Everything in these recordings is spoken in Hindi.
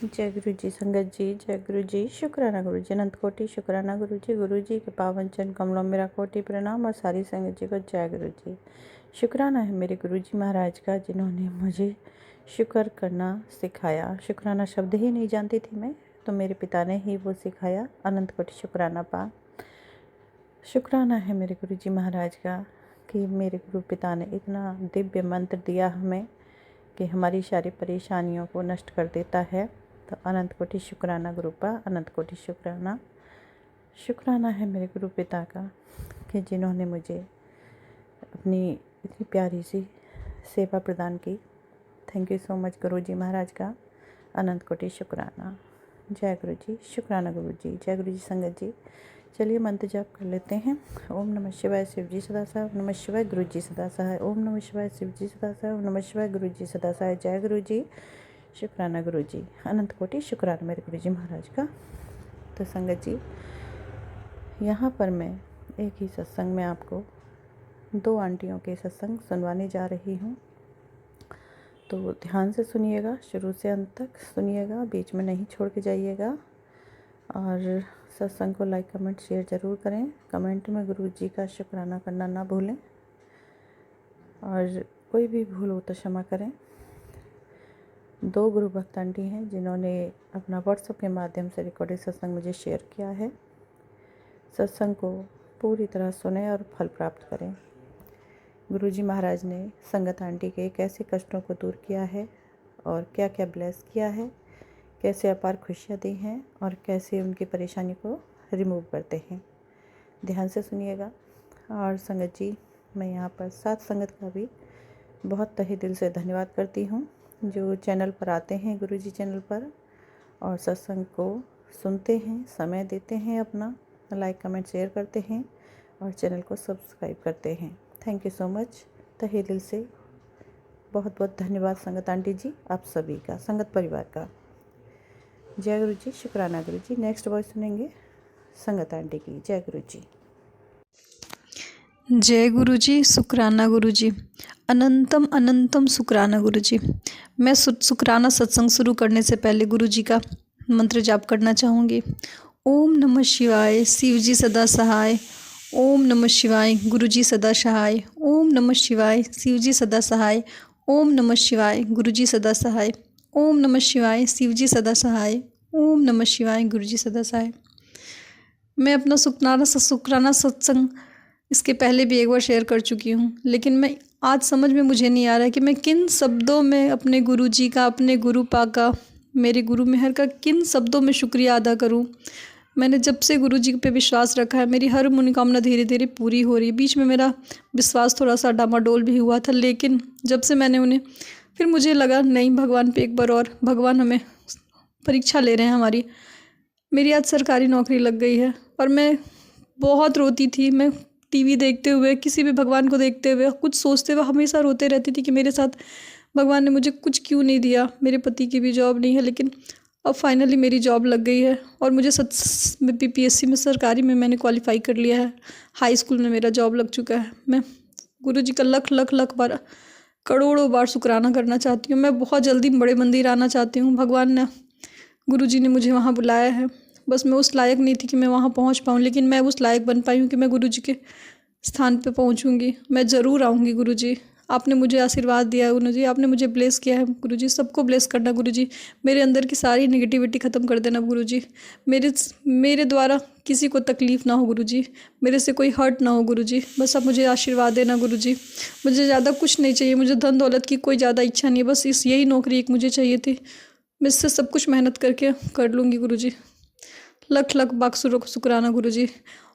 जय गुरु जी संगत जी, जय गुरु जी, शुक्राना गुरु जी, अनंत कोटि शुक्राना गुरु जी के पावन चरण कमलों में मेरा कोटि प्रणाम और सारी संगत जी को जय गुरु जी। शुक्राना है मेरे गुरु जी महाराज का, जिन्होंने मुझे शुक्र करना सिखाया। शुक्राना शब्द ही नहीं जानती थी मैं, तो मेरे पिता ने ही वो सिखाया। अनंत कोटि शुक्राना पा। शुक्राना है मेरे गुरु जी महाराज का कि मेरे गुरु पिता ने इतना दिव्य मंत्र दिया हमें कि हमारी सारी परेशानियों को नष्ट कर देता है। तो अनंत कोटि शुक्राना गुरुपा, अनंत कोटि शुक्राना। शुक्राना है मेरे गुरु पिता का कि जिन्होंने मुझे अपनी इतनी प्यारी सी सेवा प्रदान की। थैंक यू सो मच गुरु जी महाराज का, अनंत कोटि शुक्राना। जय गुरु जी, शुक्राना गुरु जी, जय गुरु जी संगत जी। चलिए मंत्र जाप कर लेते हैं। ओम नमः शिवाय शिव जी सदा सहाय, ओम नमः शिवाय गुरु जी सदा सहाय, ओम नमः शिवाय शिव जी सदा सहाय, ओम नमः शिवाय गुरु जी सदा सहाय। जय गुरु जी, शुक्राना गुरु जी, अनंत कोटि शुक्राना मेरे गुरु जी महाराज का। तो संगत जी, यहाँ पर मैं एक ही सत्संग में आपको 2 आंटियों के सत्संग सुनवाने जा रही हूँ। तो ध्यान से सुनिएगा, शुरू से अंत तक सुनिएगा, बीच में नहीं छोड़ के जाइएगा। और सत्संग को लाइक कमेंट शेयर ज़रूर करें। कमेंट में गुरु जी का शुक्राना करना ना भूलें, और कोई भी भूल हो तो क्षमा करें। 2 गुरु भक्त आंटी हैं जिन्होंने अपना व्हाट्सएप के माध्यम से रिकॉर्डेड सत्संग मुझे शेयर किया है। सत्संग को पूरी तरह सुने और फल प्राप्त करें। गुरु जी महाराज ने संगत आंटी के कैसे कष्टों को दूर किया है और क्या क्या ब्लेस किया है, कैसे अपार खुशियाँ दी हैं और कैसे उनकी परेशानी को रिमूव करते हैं। ध्यान से सुनिएगा। और संगत जी, मैं यहाँ पर साथ संगत का भी बहुत तहे दिल से धन्यवाद करती हूँ, जो चैनल पर आते हैं, गुरु जी चैनल पर, और सत्संग को सुनते हैं, समय देते हैं, अपना लाइक कमेंट शेयर करते हैं और चैनल को सब्सक्राइब करते हैं। Thank you so much. तहे दिल से बहुत बहुत धन्यवाद संगत आंटी जी, आप सभी का, संगत परिवार का। जय गुरु जी, शुक्राना गुरु जी। नेक्स्ट वॉइस सुनेंगे संगत आंटी की। जय गुरु जी। जय गुरु जी, शुक्राना गुरु जी, अनंतम अनंतम शुक्राना गुरु जी। मैं शुक्राना सत्संग शुरू करने से पहले गुरु जी का मंत्र जाप करना चाहूँगी। ओम नमः शिवाय, शिव जी सदा सहाय। ओम नमः शिवाय, गुरु जी सदा सहाय। ओम नमः शिवाय, शिव जी सदा सहाय। ओम नमः शिवाय, गुरु जी सदा सहाय। ओम नमः शिवाय, शिव जी सदा सहाय। ओम नमः शिवाय, गुरु जी सदा सहाय। मैं अपना शुक्राना सत्संग इसके पहले भी एक बार शेयर कर चुकी हूँ, लेकिन मैं आज समझ में मुझे नहीं आ रहा है कि मैं किन शब्दों में अपने गुरु जी का, अपने गुरु पा का, मेरे गुरु मेहर का किन शब्दों में शुक्रिया अदा करूँ। मैंने जब से गुरु जी पे विश्वास रखा है, मेरी हर मनोकामना धीरे धीरे पूरी हो रही है। बीच में मेरा विश्वास थोड़ा सा डामाडोल भी हुआ था, लेकिन जब से मैंने उन्हें, फिर मुझे लगा नहीं, भगवान पे एक बार और, भगवान हमें परीक्षा ले रहे हैं हमारी। मेरी आज सरकारी नौकरी लग गई है और मैं बहुत रोती थी। मैं टीवी देखते हुए, किसी भी भगवान को देखते हुए, कुछ सोचते हुए हमेशा रोते रहती थी कि मेरे साथ भगवान ने मुझे कुछ क्यों नहीं दिया। मेरे पति की भी जॉब नहीं है, लेकिन अब फाइनली मेरी जॉब लग गई है और मुझे PPSC में, सरकारी में मैंने क्वालिफाई कर लिया है। हाई स्कूल में मेरा जॉब लग चुका है। मैं गुरु जी का लख लख लख बार, करोड़ों बार शुक्राना करना चाहती हूँ। मैं बहुत जल्दी बड़े मंदिर आना चाहती हूँ। भगवान ने, गुरु जी ने मुझे वहाँ बुलाया है। बस मैं उस लायक नहीं थी कि मैं वहाँ पहुँच पाऊँ, लेकिन मैं उस लायक बन पाई हूँ कि मैं गुरु जी के स्थान पे पहुँचूँगी। मैं ज़रूर आऊँगी गुरु जी। आपने मुझे आशीर्वाद दिया है गुरु जी, आपने मुझे ब्लेस किया है गुरु जी। सबको ब्लेस करना गुरु जी। मेरे अंदर की सारी नेगेटिविटी ख़त्म कर देना गुरु जी। मेरे द्वारा किसी को तकलीफ़ ना हो गुरु जी, मेरे से कोई हर्ट ना हो गुरु जी। बस आप मुझे आशीर्वाद देना गुरु जी। मुझे ज़्यादा कुछ नहीं चाहिए, मुझे धन दौलत की कोई ज़्यादा इच्छा नहीं है। बस यही नौकरी एक मुझे चाहिए थी। मैं इससे सब कुछ मेहनत करके कर लूँगी गुरु जी। लख लख बाक शुक्राना गुरु जी।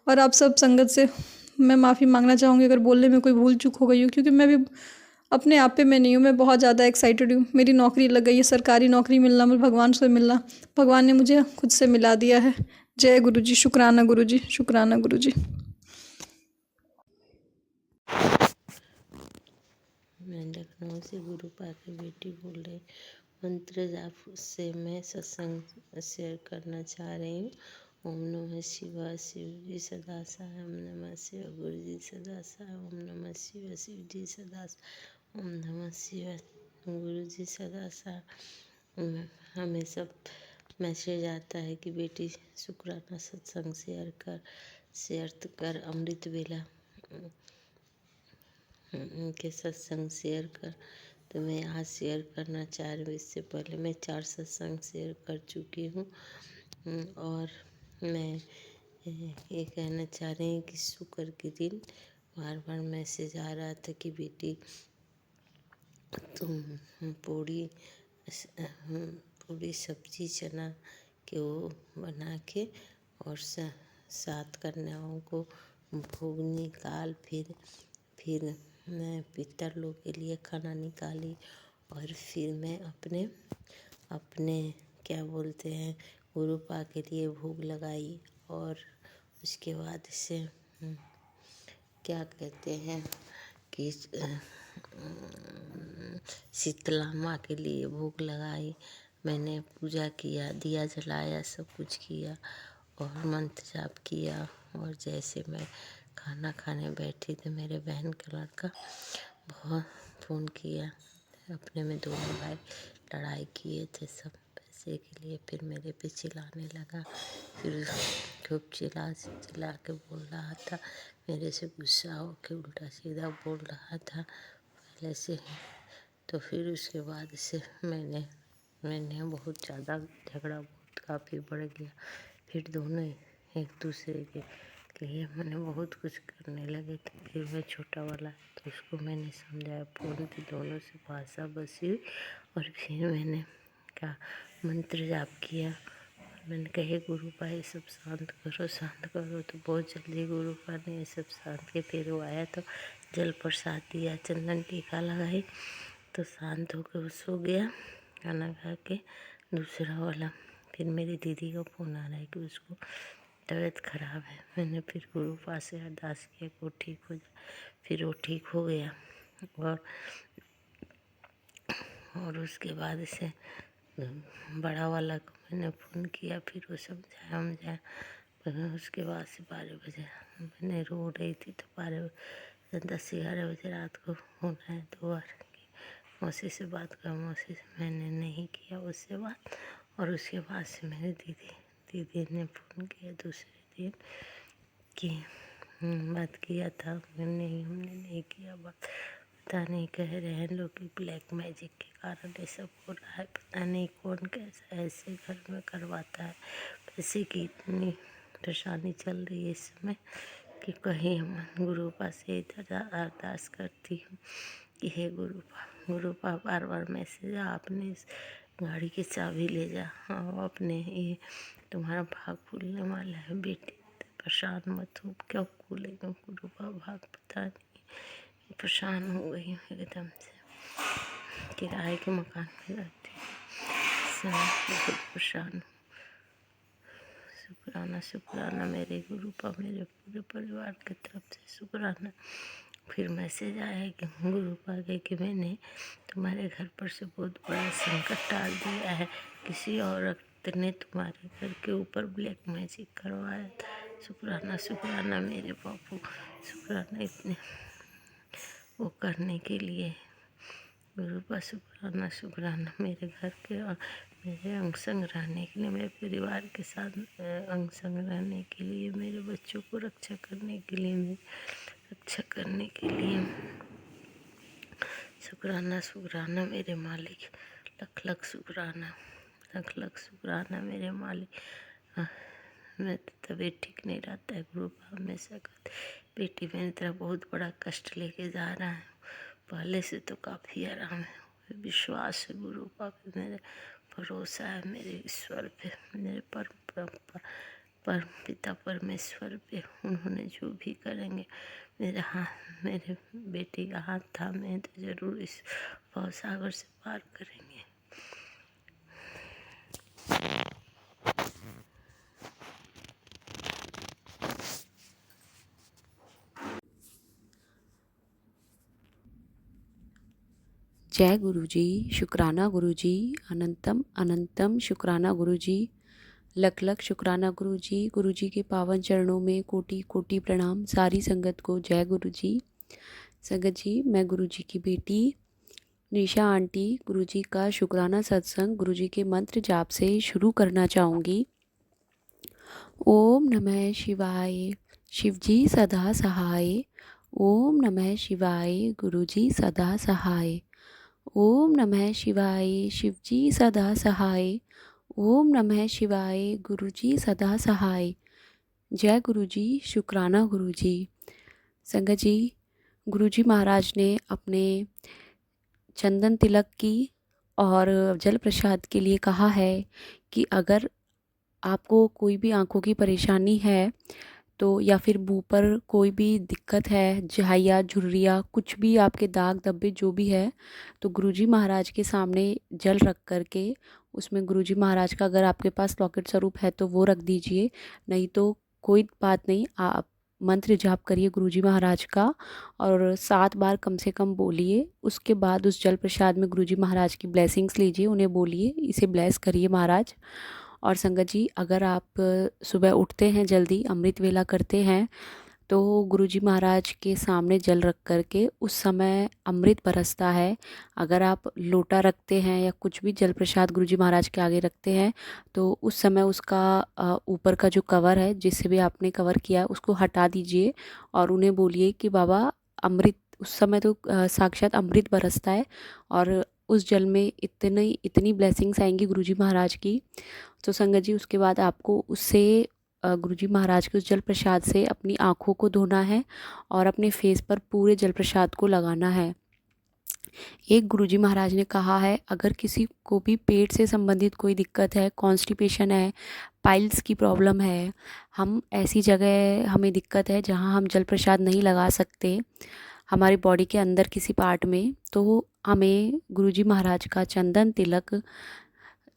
और आप सब संगत से मैं माफ़ी मांगना चाहूँगी अगर बोलने में कोई भूल चूक हो गई हो, क्योंकि मैं भी अपने आप पे मैं नहीं हूँ। मैं बहुत ज़्यादा एक्साइटेड हूँ। मेरी नौकरी लग गई है, सरकारी नौकरी मिलना, मुझे भगवान से मिलना, भगवान ने मुझे खुद से मिला दिया है। जय गुरु जी, शुक्राना गुरु जी, शुक्राना गुरु जी। मैं लखनऊ से गुरु पा की बेटी बोल रही। मंत्र जाप से मैं सत्संग शेयर करना चाह रही हूँ। ओम नमः शिवाय, शिव जी सदा सहाय। ओम नमः शिवाय, गुरु जी सदा सहाय। ओम नमः शिवाय, शिव जी सदा सहाय। ओम नमः शिवाय, गुरु जी सदा सहाय। हमें सब मैसेज आता है कि बेटी शुक्राना सत्संग शेयर कर अमृत वेला के सत्संग शेयर कर। तो मैं आज शेयर करना चाह रही हूँ। इससे पहले मैं 4 सत्संग शेयर कर चुकी हूँ और मैं ये कहना चाह रही हूँ कि शुक्र के दिन बार बार मैसेज आ रहा था कि बेटी तुम पूड़ी सब्जी चना के वो बना के और 7 कन्याओं को भोग निकाल फिर मैं पितर लोग के लिए खाना निकाली और फिर मैं अपने क्या बोलते हैं गुरुपा के लिए भोग लगाई और उसके बाद से क्या कहते हैं कि शीतला माँ के लिए भोग लगाई। मैंने पूजा किया, दिया जलाया, सब कुछ किया और मंत्र जाप किया। और जैसे मैं खाना खाने बैठी तो मेरे बहन का लड़का बहुत फ़ोन किया। अपने में दोनों भाई लड़ाई किए थे सब पैसे के लिए। फिर मेरे पे चिल्लाने लगा, फिर खूब चिल्ला के बोल रहा था, मेरे से गुस्सा हो के उल्टा सीधा बोल रहा था पहले से ही। तो फिर उसके बाद से मैंने बहुत ज़्यादा झगड़ा बहुत काफ़ी बढ़ गया। फिर दोनों एक दूसरे के लिए मैंने बहुत कुछ करने लगे। तो फिर मैं छोटा वाला तो उसको मैंने समझाया फ़ोन पे, दोनों से भाषा बसी हुई। और फिर मैंने का मंत्र जाप किया। मैंने कहे गुरुपा ये सब शांत करो। तो बहुत जल्दी गुरुपा ने ये सब शांत के फिर वो आया तो जल प्रसाद दिया, चंदन टीका लगाई तो शांत होकर वो सो गया खाना खा के। दूसरा वाला फिर मेरी दीदी का फ़ोन आ रहा है कि उसको तबीयत खराब है। मैंने फिर गुरुपा से अरदास किया कि वो ठीक हो जाए। फिर वो ठीक हो गया और उसके बाद से बड़ा वाला को मैंने फ़ोन किया। फिर वो समझाया उसके बाद से 12 बजे मैंने रो रही थी तो 10-11 बजे रात को फ़ोन आया 2 बार कि मौसी से बात कर। मौसी से मैंने नहीं किया उससे बात। और उसके बाद से मेरी दीदी ने फ़ोन किया दूसरे दिन कि बात किया था। हमने नहीं किया बात। पता नहीं कह रहे हैं लोग कि ब्लैक मैजिक के कारण ये सब हो रहा है। पता नहीं कौन कैसा ऐसे घर में करवाता है। पैसे की इतनी परेशानी चल रही है इस समय कि कहीं हम गुरुपा से इधर अरदास करती हूँ कि हे गुरुपा बार बार मैसेज आपने इस गाड़ी की चाबी ले जा हाँ अपने ये तुम्हारा भाग खुलने वाला है बेटी, परेशान मत हो। क्यों खुलेगा गुरुपा भाग, पता नहीं परेशान हो गई हूँ एकदम से। किराए के मकान में रहती हूँ, बहुत परेशान हूँ। शुक्राना मेरे गुरुपा, मेरे पूरे परिवार की तरफ से शुक्राना। फिर मैसेज आया कि गुरुपा के कि मैंने तुम्हारे घर पर से बहुत बड़ा संकट डाल दिया है। किसी औरत ने तुम्हारे घर के ऊपर ब्लैक मैजिक करवाया था। शुक्राना मेरे बापू, शुक्राना इतने वो करने के लिए गुरुपा। शुक्राना मेरे घर के और मेरे अंग संग रहने के लिए, मेरे परिवार के साथ अंग संग रहने के लिए, मेरे बच्चों को रक्षा करने के लिए, मेरी रक्षा करने के लिए शुक्राना मेरे मालिक। लख शुक्राना मेरे मालिक। मैं तबीयत ठीक नहीं रहता है गुरुपा हमेशा कहते बेटी मेरी तरह बहुत बड़ा कष्ट लेके जा रहा है। पहले से तो काफ़ी आराम है। विश्वास है गुरुपा पे, मेरे भरोसा है मेरे ईश्वर पे, मेरे परम पिता परमेश्वर पे। उन्होंने जो भी करेंगे मेरे बेटी का हाथ थामे तो जरूर इस भवसागर से पार करेंगे। जय गुरु जी, शुक्राना गुरु जी, अनंतम अनंतम शुक्राना गुरु जी, लख लख शुक्राना गुरु जी के पावन चरणों में कोटि कोटि प्रणाम। सारी संगत को जय गुरु जी। संगत जी, मैं गुरु जी की बेटी निशा आंटी, गुरुजी का शुक्राना सत्संग गुरुजी के मंत्र जाप से शुरू करना चाहूँगी। ओम नमः शिवाय, शिवजी सदा सहाय। ओम नमः शिवाय, गुरुजी सदा सहाय। ओम नमः शिवाय, शिवजी सदा सहाय। ओम नमः शिवाय, गुरुजी सदा सहाय। जय गुरुजी, शुक्राना गुरुजी। संगत जी, गुरुजी महाराज ने अपने चंदन तिलक की और जल प्रसाद के लिए कहा है कि अगर आपको कोई भी आँखों की परेशानी है तो या फिर मुंह पर कोई भी दिक्कत है, झाइया झुर्रिया कुछ भी आपके दाग धब्बे जो भी है, तो गुरुजी महाराज के सामने जल रख करके उसमें गुरुजी महाराज का अगर आपके पास लॉकेट स्वरूप है तो वो रख दीजिए, नहीं तो कोई बात नहीं, आप मंत्र जाप करिए गुरुजी महाराज का और 7 बार कम से कम बोलिए। उसके बाद उस जल प्रसाद में गुरुजी महाराज की ब्लेसिंग्स लीजिए, उन्हें बोलिए इसे ब्लेस करिए महाराज। और संगत जी, अगर आप सुबह उठते हैं जल्दी, अमृत वेला करते हैं, तो गुरुजी महाराज के सामने जल रख करके उस समय अमृत बरसता है। अगर आप लोटा रखते हैं या कुछ भी जल प्रसाद गुरुजी महाराज के आगे रखते हैं तो उस समय उसका ऊपर का जो कवर है जिससे भी आपने कवर किया उसको हटा दीजिए और उन्हें बोलिए कि बाबा अमृत, उस समय तो साक्षात अमृत बरसता है और उस जल में इतनी ब्लेसिंग्स आएंगी गुरुजी महाराज की। तो संगत जी, उसके बाद आपको उससे गुरुजी महाराज के उस जल प्रसाद से अपनी आँखों को धोना है और अपने फेस पर पूरे जल प्रसाद को लगाना है। एक गुरुजी महाराज ने कहा है, अगर किसी को भी पेट से संबंधित कोई दिक्कत है, कॉन्स्टिपेशन है, पाइल्स की प्रॉब्लम है, हम ऐसी जगह हमें दिक्कत है जहाँ हम जल प्रसाद नहीं लगा सकते हमारी बॉडी के अंदर किसी पार्ट में, तो हमें गुरुजी महाराज का चंदन तिलक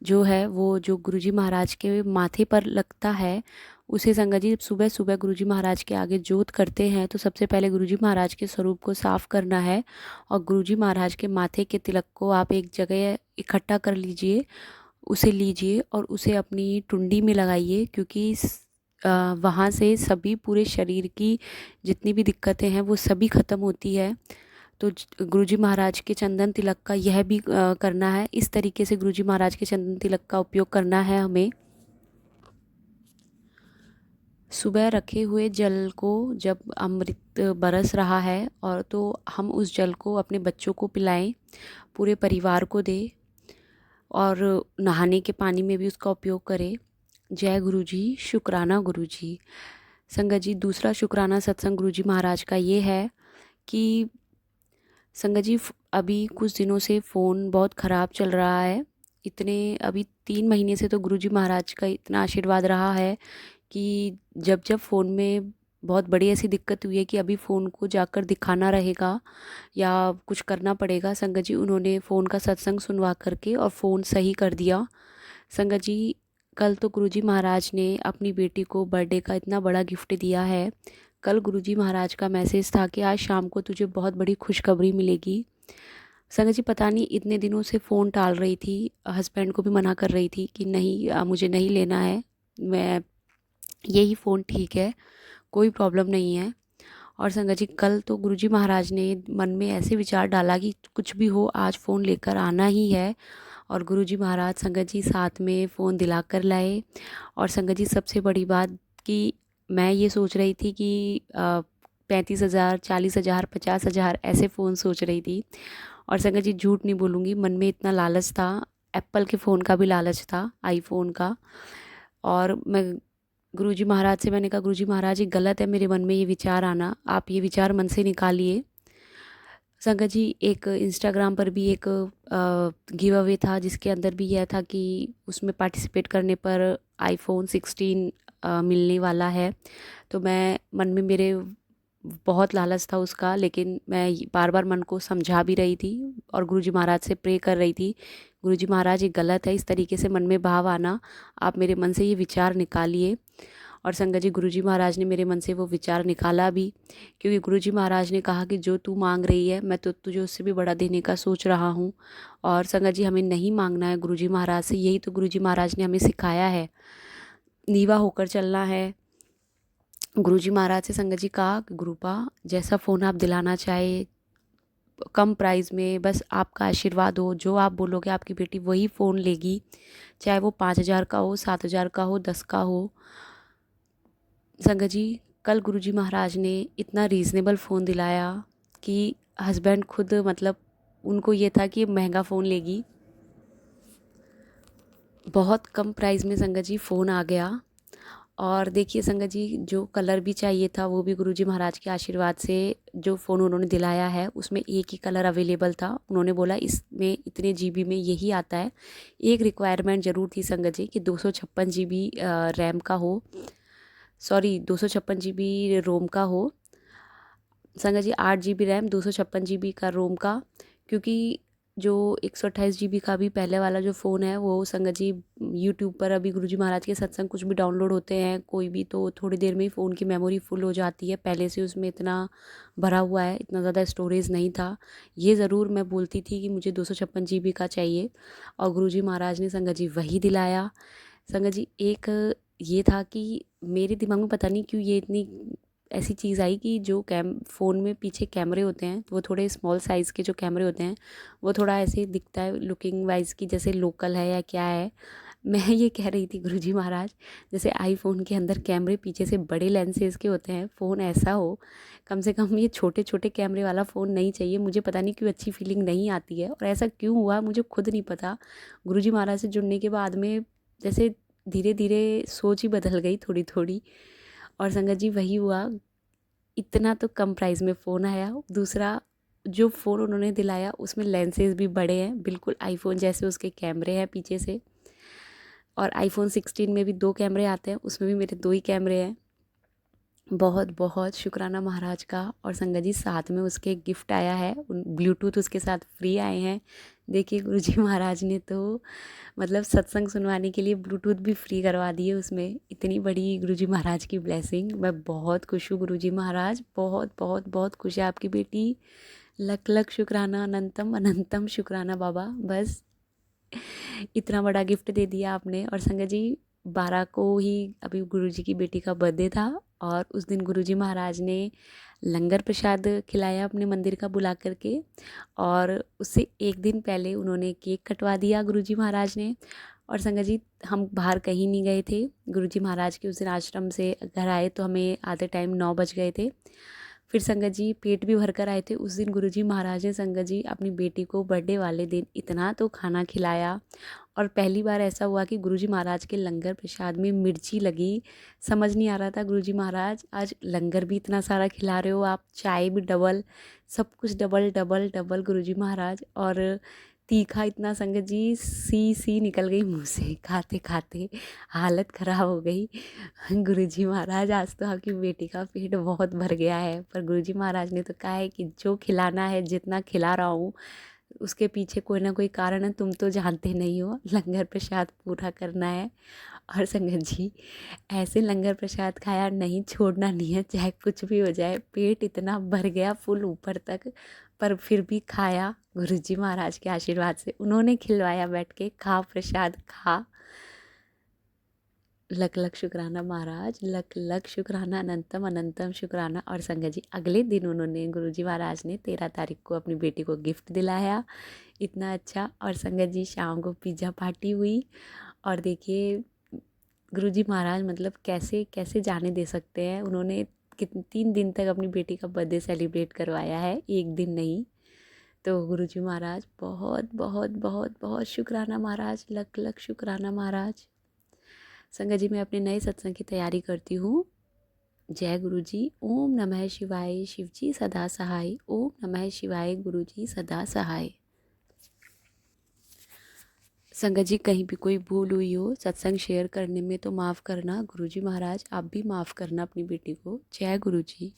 जो है वो जो गुरुजी महाराज के माथे पर लगता है उसे संगत जी सुबह सुबह गुरुजी महाराज के आगे जोत करते हैं तो सबसे पहले गुरुजी महाराज के स्वरूप को साफ़ करना है और गुरुजी महाराज के माथे के तिलक को आप एक जगह इकट्ठा कर लीजिए, उसे लीजिए और उसे अपनी टुंडी में लगाइए, क्योंकि वहाँ से सभी पूरे शरीर की जितनी भी दिक्कतें हैं वो सभी ख़त्म होती है। तो गुरुजी महाराज के चंदन तिलक का यह भी करना है। इस तरीके से गुरुजी महाराज के चंदन तिलक का उपयोग करना है हमें। सुबह रखे हुए जल को जब अमृत बरस रहा है और तो हम उस जल को अपने बच्चों को पिलाएं, पूरे परिवार को दें और नहाने के पानी में भी उसका उपयोग करें। जय गुरुजी, शुक्राना गुरुजी। संगत जी, दूसरा शुक्राना सत्संग गुरुजी महाराज का ये है कि संगत जी अभी कुछ दिनों से फ़ोन बहुत ख़राब चल रहा है। अभी 3 महीने से तो गुरुजी महाराज का इतना आशीर्वाद रहा है कि जब जब फ़ोन में बहुत बड़ी ऐसी दिक्कत हुई है कि अभी फ़ोन को जाकर दिखाना रहेगा या कुछ करना पड़ेगा, संगत जी उन्होंने फ़ोन का सत्संग सुनवा करके और फ़ोन सही कर दिया। संगत जी, कल तो गुरुजी महाराज ने अपनी बेटी को बर्थडे का इतना बड़ा गिफ्ट दिया है। कल गुरुजी महाराज का मैसेज था कि आज शाम को तुझे बहुत बड़ी खुशखबरी मिलेगी। संगत जी, पता नहीं इतने दिनों से फ़ोन टाल रही थी, हस्बैंड को भी मना कर रही थी कि नहीं मुझे नहीं लेना है, मैं यही फ़ोन ठीक है, कोई प्रॉब्लम नहीं है। और संगत जी, कल तो गुरुजी महाराज ने मन में ऐसे विचार डाला कि कुछ भी हो आज फ़ोन लेकर आना ही है और गुरुजी महाराज संगत जी साथ में फ़ोन दिला कर लाए। और संगत जी, सबसे बड़ी बात कि मैं ये सोच रही थी कि 35,000, 40,000, 50,000 ऐसे फ़ोन सोच रही थी। और संगत जी, झूठ नहीं बोलूँगी, मन में इतना लालच था, एप्पल के फ़ोन का भी लालच था, आईफ़ोन का। और मैं गुरुजी महाराज से मैंने कहा, गुरुजी महाराज ये गलत है मेरे मन में ये विचार आना, आप ये विचार मन से निकालिए। संगत जी, एक इंस्टाग्राम पर भी एक गिव अवे था जिसके अंदर भी यह था कि उसमें पार्टिसिपेट करने पर आईफोन 16 मिलने वाला है। तो मैं मन में मेरे बहुत लालच था उसका, लेकिन मैं बार बार मन को समझा भी रही थी और गुरुजी महाराज से प्रे कर रही थी, गुरुजी महाराज ये गलत है, इस तरीके से मन में भाव आना, आप मेरे मन से ये विचार निकालिए। और संगत जी, गुरुजी महाराज ने मेरे मन से वो विचार निकाला भी, क्योंकि गुरुजी महाराज ने कहा कि जो तू मांग रही है मैं तो तुझे उससे भी बड़ा देने का सोच रहा हूँ। और संगत जी, हमें नहीं मांगना है गुरुजी महाराज से, यही तो गुरुजी महाराज ने हमें सिखाया है, नीवा होकर चलना है। गुरुजी महाराज से संगत जी कहा, गुरुपा जैसा फ़ोन आप दिलाना चाहे कम प्राइस में, बस आपका आशीर्वाद हो, जो आप बोलोगे आपकी बेटी वही फ़ोन लेगी, चाहे वो 5,000 का हो, 7,000 का हो, 10 का हो। संगत जी, कल गुरुजी महाराज ने इतना रीज़नेबल फ़ोन दिलाया कि हस्बैंड खुद मतलब उनको ये था कि महंगा फ़ोन लेगी। बहुत कम प्राइस में संगत जी फ़ोन आ गया। और देखिए संगत जी, जो कलर भी चाहिए था वो भी गुरुजी महाराज के आशीर्वाद से जो फ़ोन उन्होंने दिलाया है उसमें एक ही कलर अवेलेबल था। उन्होंने बोला इसमें इतने जीबी में यही आता है। एक रिक्वायरमेंट ज़रूर थी संगत जी कि 256 जीबी रैम का हो, सॉरी 256 जीबी रोम का हो। संगत जी 8 जीबी रैम, 256 जीबी का रोम का, क्योंकि जो 128 जीबी का भी पहले वाला जो फ़ोन है वो संगत जी यूट्यूब पर अभी गुरुजी महाराज के सत्संग कुछ भी डाउनलोड होते हैं कोई भी, तो थोड़ी देर में ही फ़ोन की मेमोरी फुल हो जाती है। पहले से उसमें इतना भरा हुआ है, इतना ज़्यादा स्टोरेज नहीं था। ये ज़रूर मैं बोलती थी कि मुझे 256 जीबी का चाहिए और गुरुजी महाराज ने संगत जी वही दिलाया। संगत जी एक ये था कि मेरे दिमाग में पता नहीं क्यों ये इतनी ऐसी चीज़ आई कि जो फ़ोन में पीछे कैमरे होते हैं तो वो थोड़े स्मॉल साइज़ के जो कैमरे होते हैं वो थोड़ा ऐसे दिखता है लुकिंग वाइज कि जैसे लोकल है या क्या है। मैं ये कह रही थी गुरुजी महाराज, जैसे आईफोन के अंदर कैमरे पीछे से बड़े लेंसेज के होते हैं, फ़ोन ऐसा हो, कम से कम ये छोटे छोटे कैमरे वाला फ़ोन नहीं चाहिए। मुझे पता नहीं क्यों अच्छी फीलिंग नहीं आती है और ऐसा क्यों हुआ मुझे खुद नहीं पता। गुरुजी महाराज से जुड़ने के बाद में जैसे धीरे धीरे सोच ही बदल गई थोड़ी थोड़ी। और संगत जी वही हुआ, इतना तो कम प्राइस में फ़ोन आया। दूसरा जो फ़ोन उन्होंने दिलाया उसमें लेंसेज भी बड़े हैं, बिल्कुल आईफोन जैसे उसके कैमरे हैं पीछे से। और आईफोन 16 में भी 2 कैमरे आते हैं, उसमें भी मेरे 2 ही कैमरे हैं। बहुत बहुत शुक्राना महाराज का। और संगत जी साथ में उसके गिफ्ट आया है, ब्लूटूथ उसके साथ फ्री आए हैं। देखिए गुरुजी महाराज ने तो मतलब सत्संग सुनवाने के लिए ब्लूटूथ भी फ्री करवा दिए उसमें। इतनी बड़ी गुरुजी महाराज की ब्लेसिंग, मैं बहुत खुश हूँ गुरुजी महाराज, बहुत बहुत बहुत खुश है आपकी बेटी। लख लख शुक्राना, अनंतम अनंतम शुक्राना बाबा। बस इतना बड़ा गिफ्ट दे दिया आपने। और संगत जी 12 को ही अभी गुरुजी की बेटी का बर्थडे था और उस दिन गुरुजी महाराज ने लंगर प्रसाद खिलाया अपने मंदिर का बुला करके। और उससे एक दिन पहले उन्होंने केक कटवा दिया गुरुजी महाराज ने। और संगत जी हम बाहर कहीं नहीं गए थे, गुरुजी महाराज के उस दिन आश्रम से घर आए तो हमें आधे टाइम 9 बज गए थे। फिर संगत जी पेट भी भर कर आए थे। उस दिन गुरुजी महाराज ने संगत जी अपनी बेटी को बर्थडे वाले दिन इतना तो खाना खिलाया। और पहली बार ऐसा हुआ कि गुरुजी महाराज के लंगर प्रसाद में मिर्ची लगी। समझ नहीं आ रहा था गुरुजी महाराज आज लंगर भी इतना सारा खिला रहे हो आप, चाय भी डबल, सब कुछ डबल डबल डबल गुरुजी महाराज। और तीखा इतना संगत जी सी निकल गई मुँह से खाते खाते, हालत ख़राब हो गई। गुरुजी महाराज आज तो आपकी बेटी का पेट बहुत भर गया है। पर गुरुजी महाराज ने तो कहा है कि जो खिलाना है, जितना खिला रहा हूँ उसके पीछे कोई ना कोई कारण है, तुम तो जानते नहीं हो। लंगर प्रसाद पूरा करना है। और संगत जी ऐसे लंगर प्रसाद खाया नहीं, छोड़ना नहीं है चाहे कुछ भी हो जाए। पेट इतना भर गया फुल ऊपर तक, पर फिर भी खाया गुरुजी महाराज के आशीर्वाद से। उन्होंने खिलवाया बैठ के, खा प्रसाद खा। लख लख शुक्राना महाराज, लख लख शुक्राना, अनंतम अनंतम शुक्राना। और संगत जी अगले दिन उन्होंने गुरुजी महाराज ने 13 तारीख को अपनी बेटी को गिफ्ट दिलाया, इतना अच्छा। और संगत जी शाम को पिज़्ज़ा पार्टी हुई। और देखिए गुरुजी महाराज मतलब कैसे कैसे जाने दे सकते हैं। उन्होंने 3 दिन तक अपनी बेटी का बर्थडे सेलिब्रेट करवाया है, एक दिन नहीं। तो गुरुजी महाराज बहुत बहुत बहुत बहुत शुक्राना महाराज, लख लख शुक्राना महाराज। संगत जी मैं अपने नए सत्संग की तैयारी करती हूँ। जय गुरु जी। ओम नमः शिवाय, शिव जी सदा सहाय। ओम नमः शिवाय, गुरु जी सदा सहाय। संगत जी कहीं भी कोई भूल हुई हो सत्संग शेयर करने में तो माफ़ करना। गुरुजी महाराज आप भी माफ़ करना अपनी बेटी को। जय गुरु जी।